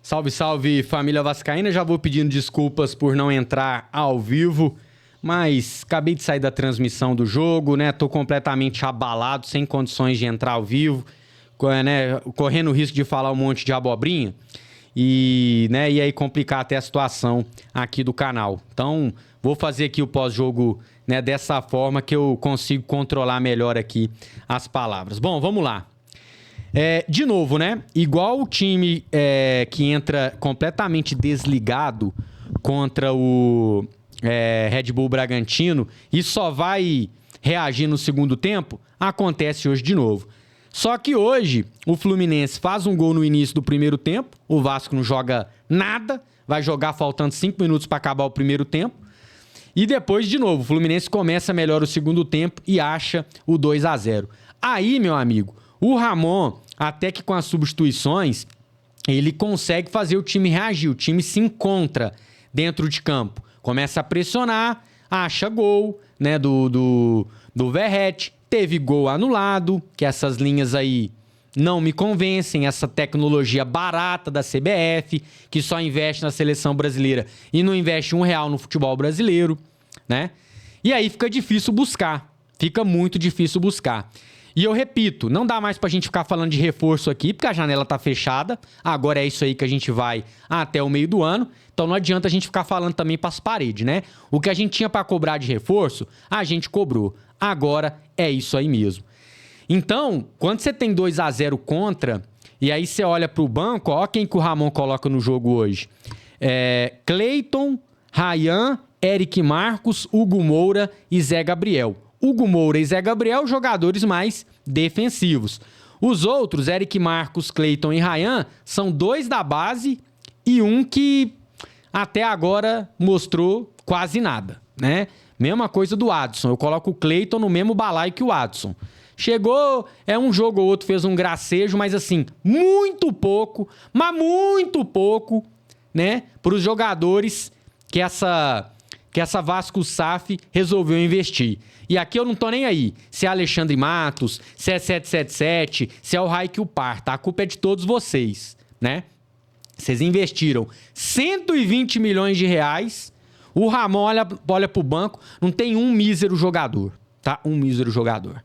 Salve, salve, família vascaína. Já vou pedindo desculpas por não entrar ao vivo, mas acabei de sair da transmissão do jogo, né? Tô completamente abalado, sem condições de entrar ao vivo, né? Correndo o risco de falar um monte de abobrinha e aí complicar até a situação aqui do canal. Então, vou fazer aqui o pós-jogo, né, dessa forma que eu consigo controlar melhor aqui as palavras. Bom, vamos lá. De novo, né? Igual o time que entra completamente desligado contra o Red Bull Bragantino e só vai reagir no segundo tempo, acontece hoje de novo. Só que hoje o Fluminense faz um gol no início do primeiro tempo, o Vasco não joga nada, vai jogar faltando 5 minutos para acabar o primeiro tempo. E depois, de novo, o Fluminense começa melhor o segundo tempo e acha o 2-0. Aí, meu amigo, o Ramon, até que com as substituições, ele consegue fazer o time reagir, o time se encontra dentro de campo. Começa a pressionar, acha gol, né, do Verratti, teve gol anulado, que essas linhas aí não me convencem, essa tecnologia barata da CBF, que só investe na seleção brasileira e não investe R$1 no futebol brasileiro, né? E aí fica difícil buscar, fica muito difícil buscar. E eu repito, não dá mais pra gente ficar falando de reforço aqui, porque a janela tá fechada. Agora é isso aí que a gente vai até o meio do ano. Então não adianta a gente ficar falando também pras paredes, né? O que a gente tinha pra cobrar de reforço, a gente cobrou. Agora é isso aí mesmo. Então, quando você tem 2-0 contra, e aí você olha pro banco, ó quem que o Ramon coloca no jogo hoje. Cleiton, Ryan, Eric Marcos, Hugo Moura e Zé Gabriel. Hugo Moura e Zé Gabriel, jogadores mais defensivos. Os outros, Eric Marcos, Cleiton e Ryan, são 2 da base e um que até agora mostrou quase nada, né? Mesma coisa do Adson. Eu coloco o Cleiton no mesmo balaio que o Adson. Chegou, um jogo ou outro, fez um gracejo, mas assim, muito pouco, mas muito pouco, né? Para os jogadores que essa Vasco SAF resolveu investir. E aqui eu não tô nem aí. Se é Alexandre Matos, se é 777, se é o Raik Upar, tá? A culpa é de todos vocês, né? Vocês investiram 120 milhões de reais. O Ramon olha pro banco, não tem um mísero jogador, tá? Um mísero jogador.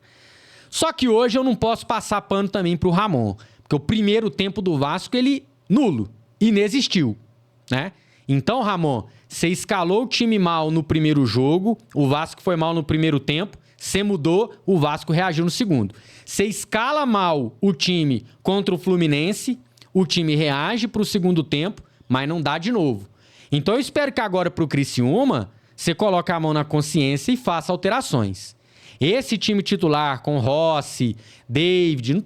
Só que hoje eu não posso passar pano também pro Ramon, porque o primeiro tempo do Vasco, ele nulo, inexistiu, né? Então, Ramon, você escalou o time mal no primeiro jogo, o Vasco foi mal no primeiro tempo, você mudou, o Vasco reagiu no segundo. Você escala mal o time contra o Fluminense, o time reage pro segundo tempo, mas não dá de novo. Então eu espero que agora pro Criciúma, você coloque a mão na consciência e faça alterações. Esse time titular com Rossi, David, não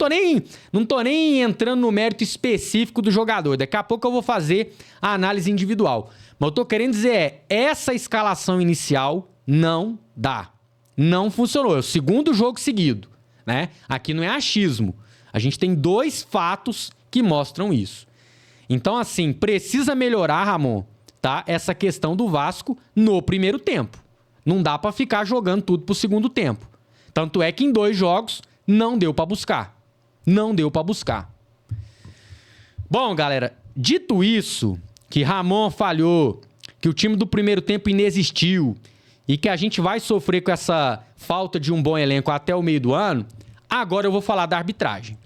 tô nem entrando no mérito específico do jogador. Daqui a pouco eu vou fazer a análise individual. Mas eu tô querendo dizer essa escalação inicial não dá. Não funcionou. É o segundo jogo seguido, né? Aqui não é achismo. A gente tem 2 fatos que mostram isso. Então, assim, precisa melhorar, Ramon, tá? Essa questão do Vasco no primeiro tempo. Não dá pra ficar jogando tudo pro segundo tempo. Tanto é que em 2 jogos não deu pra buscar. Não deu pra buscar. Bom, galera, dito isso, que Ramon falhou, que o time do primeiro tempo inexistiu e que a gente vai sofrer com essa falta de um bom elenco até o meio do ano, agora eu vou falar da arbitragem.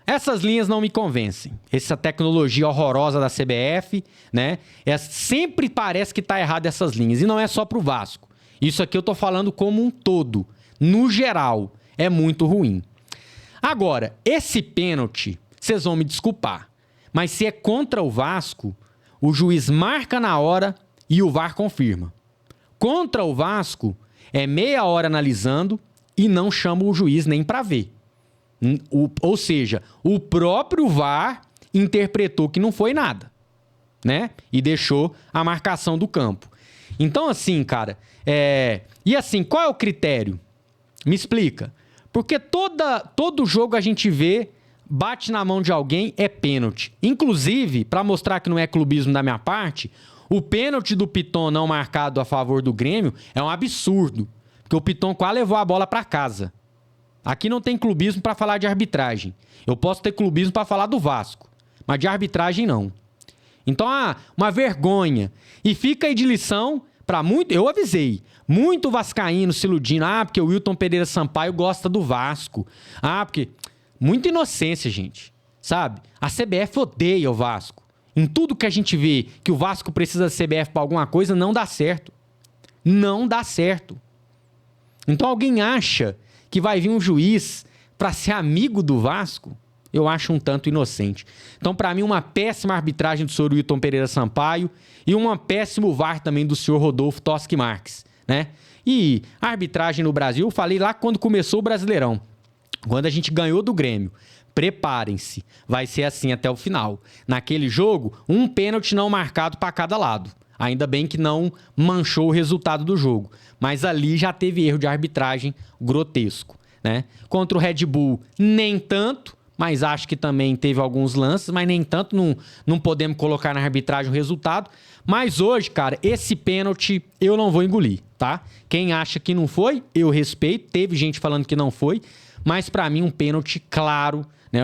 Essas linhas não me convencem. Essa tecnologia horrorosa da CBF, né? Sempre parece que tá errado essas linhas. E não é só pro Vasco. Isso aqui eu tô falando como um todo. No geral, é muito ruim. Agora, esse pênalti, vocês vão me desculpar. Mas se é contra o Vasco, o juiz marca na hora e o VAR confirma. Contra o Vasco, é meia hora analisando e não chama o juiz nem pra ver. Ou seja, o próprio VAR interpretou que não foi nada, né? E deixou a marcação do campo. Então, assim, cara, E assim, qual é o critério? Me explica. Porque todo jogo a gente vê, bate na mão de alguém, é pênalti. Inclusive, para mostrar que não é clubismo da minha parte, o pênalti do Piton não marcado a favor do Grêmio é um absurdo. Porque o Piton quase levou a bola para casa. Aqui não tem clubismo para falar de arbitragem. Eu posso ter clubismo para falar do Vasco. mas de arbitragem não. Então, uma vergonha. E fica aí de lição para muito... Eu avisei. Muito vascaíno se iludindo. Porque o Wilton Pereira Sampaio gosta do Vasco. Porque... Muita inocência, gente. Sabe? A CBF odeia o Vasco. Em tudo que a gente vê que o Vasco precisa da CBF para alguma coisa, não dá certo. Não dá certo. Então, alguém acha que vai vir um juiz para ser amigo do Vasco? Eu acho um tanto inocente. Então, para mim, uma péssima arbitragem do senhor Wilton Pereira Sampaio e um péssimo VAR também do senhor Rodolfo Toschi Marques, né? E a arbitragem no Brasil, eu falei lá quando começou o Brasileirão, quando a gente ganhou do Grêmio. Preparem-se, vai ser assim até o final. Naquele jogo, um pênalti não marcado para cada lado. Ainda bem que não manchou o resultado do jogo. Mas ali já teve erro de arbitragem grotesco, né? Contra o Red Bull, nem tanto. Mas acho que também teve alguns lances, mas nem tanto, não podemos colocar na arbitragem o resultado. Mas hoje, cara, esse pênalti eu não vou engolir, tá? Quem acha que não foi, eu respeito. Teve gente falando que não foi, mas pra mim um pênalti claro, né?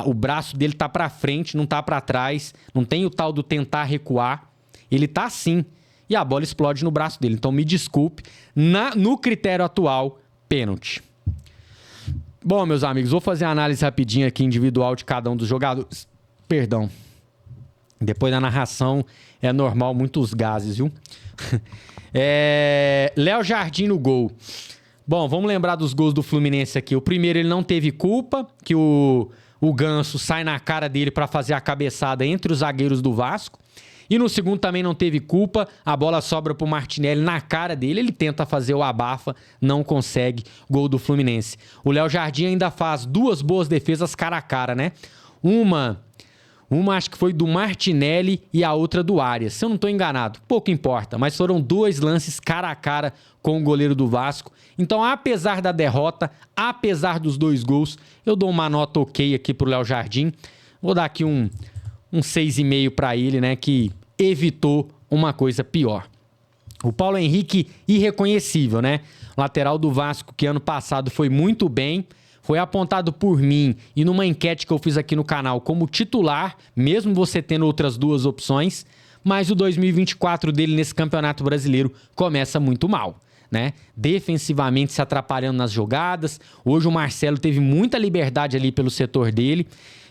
O braço dele tá pra frente, não tá pra trás, não tem o tal do tentar recuar. Ele tá assim e a bola explode no braço dele. Então me desculpe, no critério atual, pênalti. Bom, meus amigos, vou fazer a análise rapidinha aqui individual de cada um dos jogadores. Perdão. Depois da narração é normal muitos gases, viu? Léo Jardim no gol. Bom, vamos lembrar dos gols do Fluminense aqui. O primeiro ele não teve culpa, que o Ganso sai na cara dele para fazer a cabeçada entre os zagueiros do Vasco. E no segundo também não teve culpa, a bola sobra pro Martinelli na cara dele, ele tenta fazer o abafa, não consegue, gol do Fluminense. O Léo Jardim ainda faz duas boas defesas cara a cara, né? Uma acho que foi do Martinelli e a outra do Arias, se eu não tô enganado, pouco importa, mas foram dois lances cara a cara com o goleiro do Vasco. Então, apesar da derrota, apesar dos dois gols, eu dou uma nota ok aqui pro Léo Jardim. Vou dar aqui um 6,5 para ele, né, que evitou uma coisa pior. O Paulo Henrique, irreconhecível, né? Lateral do Vasco, que ano passado foi muito bem, foi apontado por mim e numa enquete que eu fiz aqui no canal como titular, mesmo você tendo outras duas opções, mas o 2024 dele nesse Campeonato Brasileiro começa muito mal, né? Defensivamente se atrapalhando nas jogadas. Hoje o Marcelo teve muita liberdade ali pelo setor dele.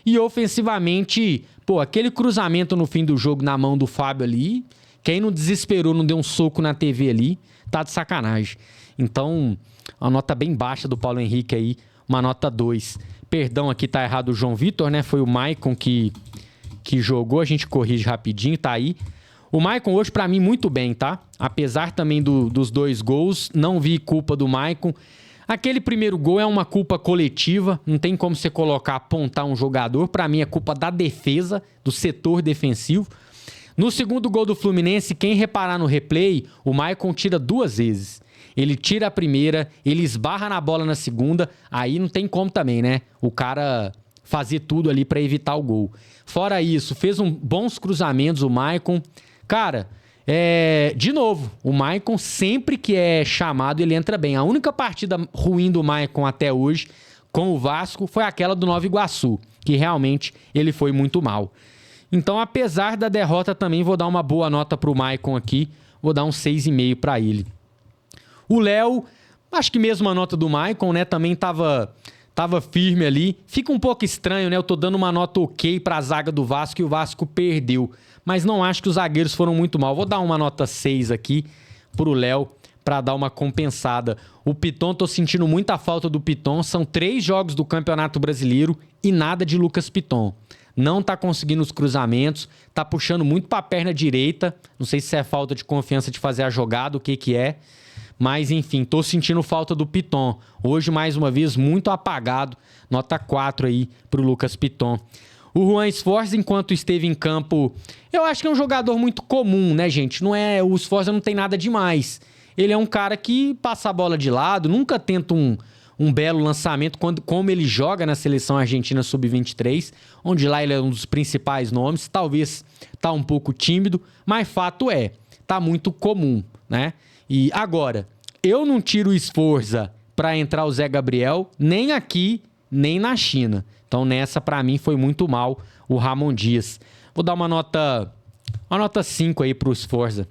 E ofensivamente, aquele cruzamento no fim do jogo na mão do Fábio ali, quem não desesperou, não deu um soco na TV ali, tá de sacanagem. Então, uma nota bem baixa do Paulo Henrique aí, uma nota 2. Perdão, aqui tá errado o João Vitor, né? Foi o Maicon que jogou, a gente corrige rapidinho, tá aí. O Maicon hoje, pra mim, muito bem, tá? Apesar também dos dois gols, não vi culpa do Maicon. Aquele primeiro gol é uma culpa coletiva, não tem como você apontar um jogador. Para mim é culpa da defesa, do setor defensivo. No segundo gol do Fluminense, quem reparar no replay, o Maicon tira duas vezes. Ele tira a primeira, ele esbarra na bola na segunda, aí não tem como também, né? O cara fazer tudo ali para evitar o gol. Fora isso, fez bons cruzamentos o Maicon. Cara... de novo, o Maicon sempre que é chamado ele entra bem. A única partida ruim do Maicon até hoje com o Vasco foi aquela do Nova Iguaçu, que realmente ele foi muito mal. Então, apesar da derrota também, vou dar uma boa nota pro Maicon aqui, vou dar um 6,5 para ele. O Léo, acho que mesmo a nota do Maicon, né, também tava firme ali. Fica um pouco estranho, né, eu tô dando uma nota ok pra zaga do Vasco e o Vasco perdeu. Mas não acho que os zagueiros foram muito mal. Vou dar uma nota 6 aqui pro Léo para dar uma compensada. O Piton, tô sentindo muita falta do Piton. São 3 jogos do Campeonato Brasileiro e nada de Lucas Piton. Não tá conseguindo os cruzamentos, tá puxando muito pra perna direita. Não sei se é falta de confiança de fazer a jogada, o que é. Mas, enfim, tô sentindo falta do Piton. Hoje, mais uma vez, muito apagado. Nota 4 aí pro Lucas Piton. O Juan Sforza, enquanto esteve em campo, eu acho que é um jogador muito comum, né, gente? O Sforza não tem nada demais. Ele é um cara que passa a bola de lado, nunca tenta um belo lançamento, como ele joga na seleção argentina sub-23, onde lá ele é um dos principais nomes. Talvez tá um pouco tímido, mas fato tá muito comum, né? E agora, eu não tiro o Sforza para entrar o Zé Gabriel, nem aqui, nem na China. Então, nessa, pra mim, foi muito mal o Ramon Dias. Vou dar uma nota 5 aí pro Sforza.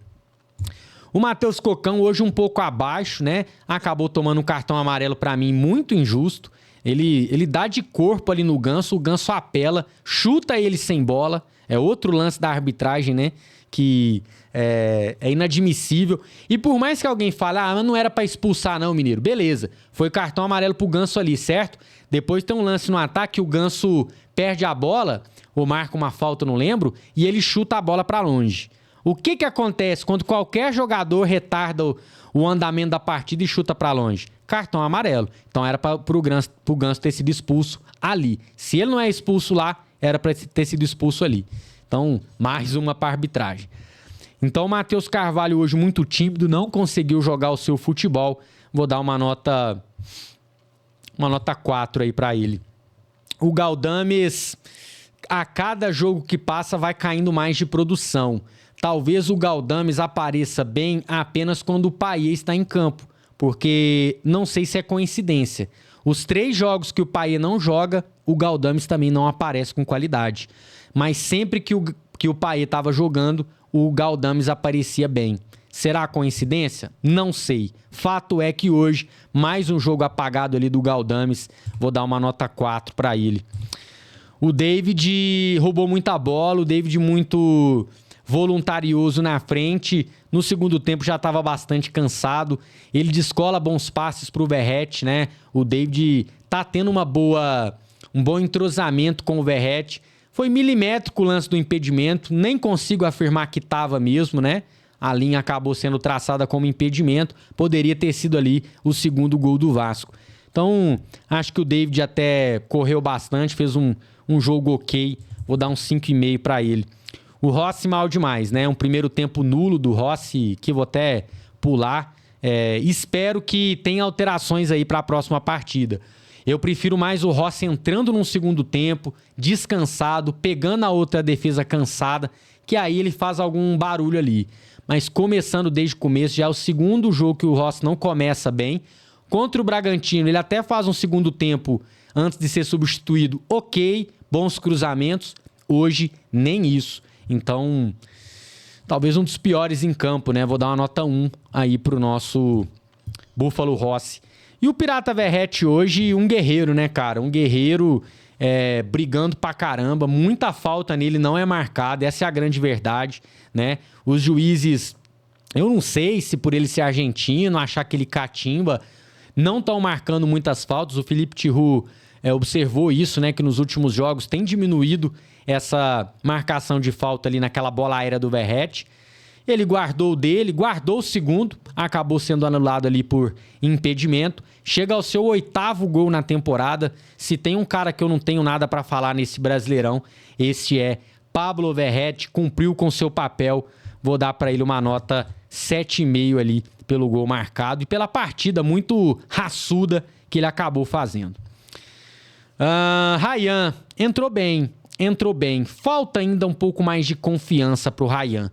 O Matheus Cocão hoje um pouco abaixo, né? Acabou tomando um cartão amarelo pra mim muito injusto. Ele dá de corpo ali no Ganso, o Ganso apela, chuta ele sem bola. É outro lance da arbitragem, né? Que é inadmissível. E por mais que alguém fale, mas não era pra expulsar não, Mineiro. Beleza, foi cartão amarelo pro Ganso ali, certo? Depois tem um lance no ataque, o Ganso perde a bola, ou marca uma falta, não lembro, e ele chuta a bola pra longe. O que acontece quando qualquer jogador retarda o andamento da partida e chuta pra longe? Cartão amarelo. Então era pro Ganso ter sido expulso ali. Se ele não é expulso lá, era pra ter sido expulso ali. Então, mais uma pra arbitragem. Então, o Matheus Carvalho hoje muito tímido, não conseguiu jogar o seu futebol. Vou dar uma nota 4 aí pra ele. O Galdames, a cada jogo que passa, vai caindo mais de produção. Talvez o Galdames apareça bem apenas quando o Payet está em campo, porque não sei se é coincidência. Os 3 jogos que o Payet não joga, o Galdames também não aparece com qualidade. Mas sempre que o Payet estava jogando, o Galdames aparecia bem. Será coincidência? Não sei. Fato é que hoje, mais um jogo apagado ali do Galdames, vou dar uma nota 4 para ele. O David roubou muita bola, o David muito voluntarioso na frente. No segundo tempo já estava bastante cansado. Ele descola bons passes para o Verratti, né? O David tá tendo um bom entrosamento com o Verratti. Foi milimétrico o lance do impedimento. Nem consigo afirmar que estava mesmo, né? A linha acabou sendo traçada como impedimento. Poderia ter sido ali o segundo gol do Vasco. Então, acho que o David até correu bastante, fez um jogo ok. Vou dar um 5,5 para ele. O Rossi mal demais, né? Um primeiro tempo nulo do Rossi, que vou até pular. Espero que tenha alterações aí para a próxima partida. Eu prefiro mais o Rossi entrando num segundo tempo, descansado, pegando a outra defesa cansada, que aí ele faz algum barulho ali. Mas começando desde o começo, já é o segundo jogo que o Rossi não começa bem. Contra o Bragantino, ele até faz um segundo tempo antes de ser substituído, ok, bons cruzamentos. Hoje, nem isso. Então, talvez um dos piores em campo, né? Vou dar uma nota 1 aí pro nosso Búfalo Rossi. E o Pirata Verratti hoje, um guerreiro, né, cara? Um guerreiro brigando pra caramba. Muita falta nele não é marcada, essa é a grande verdade, né? Os juízes, eu não sei se por ele ser argentino, achar que ele catimba, não estão marcando muitas faltas. O Felipe Tiru observou isso, né? Que nos últimos jogos tem diminuído essa marcação de falta ali naquela bola aérea do Verratti. Ele guardou o dele, guardou o segundo, acabou sendo anulado ali por impedimento. Chega ao seu 8º gol na temporada. Se tem um cara que eu não tenho nada para falar nesse Brasileirão, esse é Pablo Verratti, cumpriu com seu papel. Vou dar para ele uma nota 7,5 ali pelo gol marcado e pela partida muito raçuda que ele acabou fazendo. Ryan entrou bem. Falta ainda um pouco mais de confiança pro Ryan.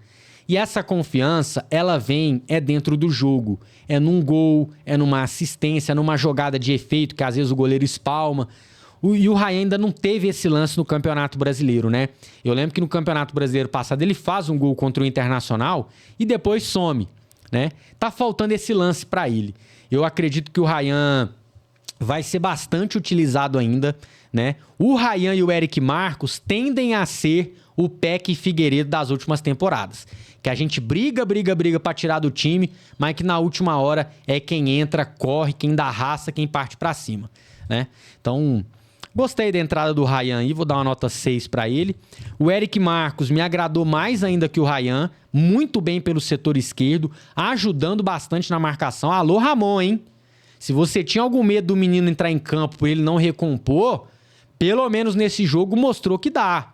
E essa confiança, ela vem dentro do jogo. É num gol, é numa assistência, numa jogada de efeito que às vezes o goleiro espalma. E o Ryan ainda não teve esse lance no Campeonato Brasileiro, né? Eu lembro que no Campeonato Brasileiro passado ele faz um gol contra o Internacional e depois some, né? Tá faltando esse lance para ele. Eu acredito que o Ryan vai ser bastante utilizado ainda, né? O Ryan e o Eric Marcos tendem a ser o Peck e Figueiredo das últimas temporadas. Que a gente briga para tirar do time, mas que na última hora é quem entra, corre, quem dá raça, quem parte para cima, né? Então, gostei da entrada do Ryan aí, vou dar uma nota 6 para ele. O Eric Marcos me agradou mais ainda que o Ryan, muito bem pelo setor esquerdo, ajudando bastante na marcação. Alô, Ramon, hein? Se você tinha algum medo do menino entrar em campo por ele não recompor, pelo menos nesse jogo mostrou que dá.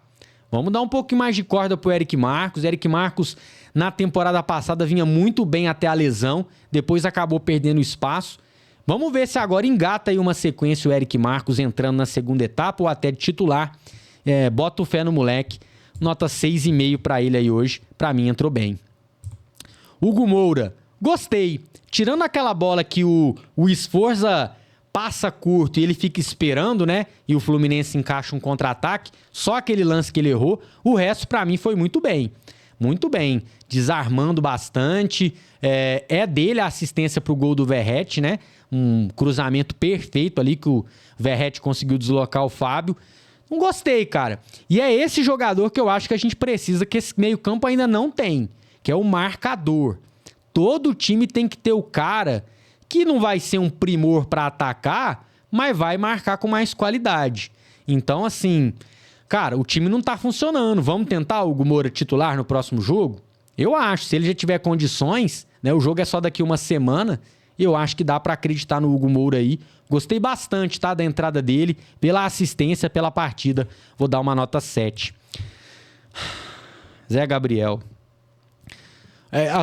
Vamos dar um pouquinho mais de corda pro Eric Marcos. Eric Marcos, na temporada passada, vinha muito bem até a lesão, depois acabou perdendo espaço. Vamos ver se agora engata aí uma sequência o Eric Marcos entrando na segunda etapa ou até de titular. Bota o fé no moleque. Nota 6,5 para ele aí hoje. Para mim entrou bem. Hugo Moura, gostei. Tirando aquela bola que o Sforza passa curto e ele fica esperando, né? E o Fluminense encaixa um contra-ataque. Só aquele lance que ele errou. O resto, pra mim, foi muito bem. Muito bem. Desarmando bastante. É dele a assistência pro gol do Verratti, né? Um cruzamento perfeito ali que o Verratti conseguiu deslocar o Fábio. Não gostei, cara. E é esse jogador que eu acho que a gente precisa, que esse meio-campo ainda não tem, que é o marcador. Todo time tem que ter o cara que não vai ser um primor para atacar, mas vai marcar com mais qualidade. Então, assim, cara, o time não tá funcionando. Vamos tentar o Hugo Moura titular no próximo jogo? Eu acho. Se ele já tiver condições, né? O jogo é só daqui uma semana. Eu acho que dá para acreditar no Hugo Moura aí. Gostei bastante, tá? Da entrada dele, pela assistência, pela partida. Vou dar uma nota 7. Zé Gabriel.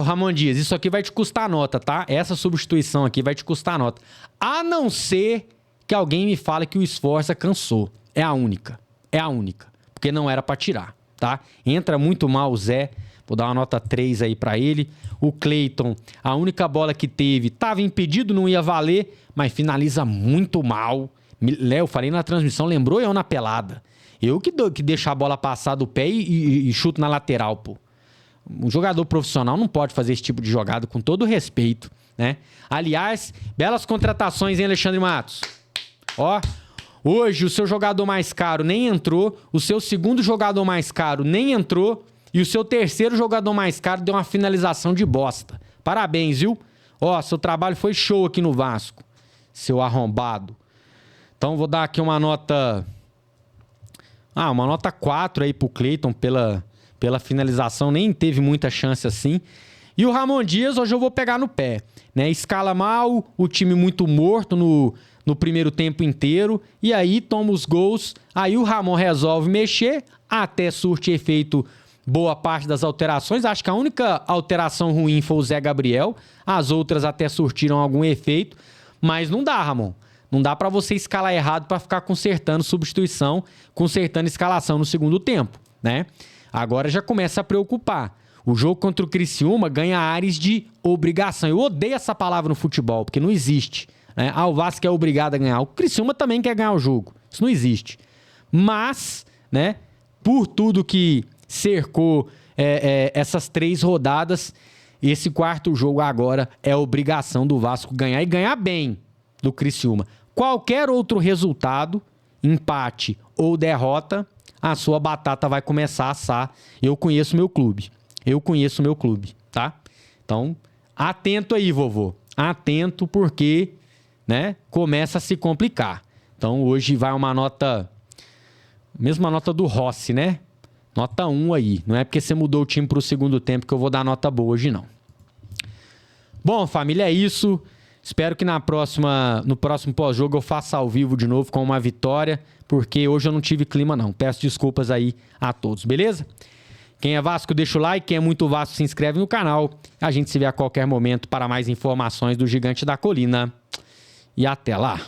Ramon Dias, isso aqui vai te custar nota, tá? Essa substituição aqui vai te custar nota. A não ser que alguém me fale que o Sforza cansou. É a única. É a única. Porque não era pra tirar, tá? Entra muito mal o Zé. Vou dar uma nota 3 aí pra ele. O Cleiton, a única bola que teve, tava impedido, não ia valer, mas finaliza muito mal. Léo, falei na transmissão, lembrou eu na pelada. Eu que deixo a bola passar do pé e chuto na lateral, pô. Um jogador profissional não pode fazer esse tipo de jogada, com todo respeito, né? Aliás, belas contratações, hein, Alexandre Matos? Ó, hoje o seu jogador mais caro nem entrou, o seu segundo jogador mais caro nem entrou e o seu terceiro jogador mais caro deu uma finalização de bosta. Parabéns, viu? Ó, seu trabalho foi show aqui no Vasco, seu arrombado. Então vou dar aqui uma nota... uma nota 4 aí pro Cleiton pela finalização, nem teve muita chance assim. E o Ramon Dias, hoje eu vou pegar no pé, né? Escala mal, o time muito morto no primeiro tempo inteiro, e aí toma os gols, aí o Ramon resolve mexer, até surte efeito boa parte das alterações. Acho que a única alteração ruim foi o Zé Gabriel, as outras até surtiram algum efeito, mas não dá, Ramon. Não dá pra você escalar errado pra ficar consertando substituição, consertando escalação no segundo tempo, né? Agora já começa a preocupar. O jogo contra o Criciúma ganha ares de obrigação. Eu odeio essa palavra no futebol, porque não existe, né? O Vasco é obrigado a ganhar. O Criciúma também quer ganhar o jogo. Isso não existe. Mas, né, por tudo que cercou essas 3 rodadas, esse quarto jogo agora é obrigação do Vasco ganhar e ganhar bem do Criciúma. Qualquer outro resultado, empate ou derrota, a sua batata vai começar a assar. Eu conheço meu clube. Tá? Então, atento aí, vovô. Atento porque, né, começa a se complicar. Então, hoje vai uma nota... Mesma nota do Rossi, né? Nota 1 aí. Não é porque você mudou o time pro segundo tempo que eu vou dar nota boa hoje, não. Bom, família, é isso. Espero que no próximo pós-jogo eu faça ao vivo de novo com uma vitória, porque hoje eu não tive clima não. Peço desculpas aí a todos, beleza? Quem é Vasco, deixa o like. Quem é muito Vasco, se inscreve no canal. A gente se vê a qualquer momento para mais informações do Gigante da Colina. E até lá.